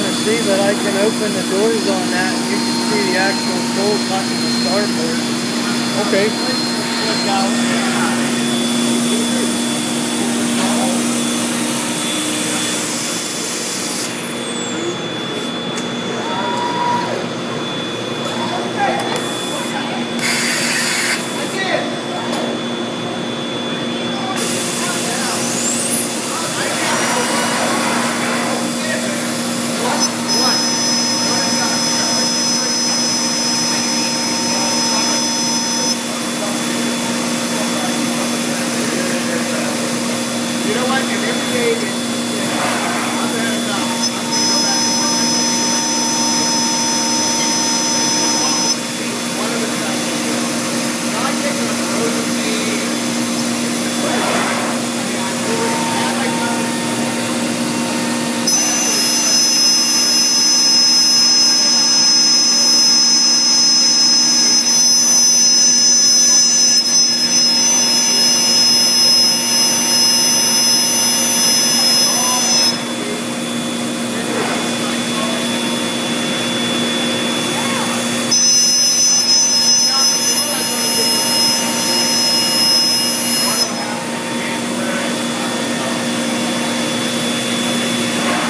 want to see, but I can open the doors on that and you can see the actual coal cutting the starboard. Okay. Look out.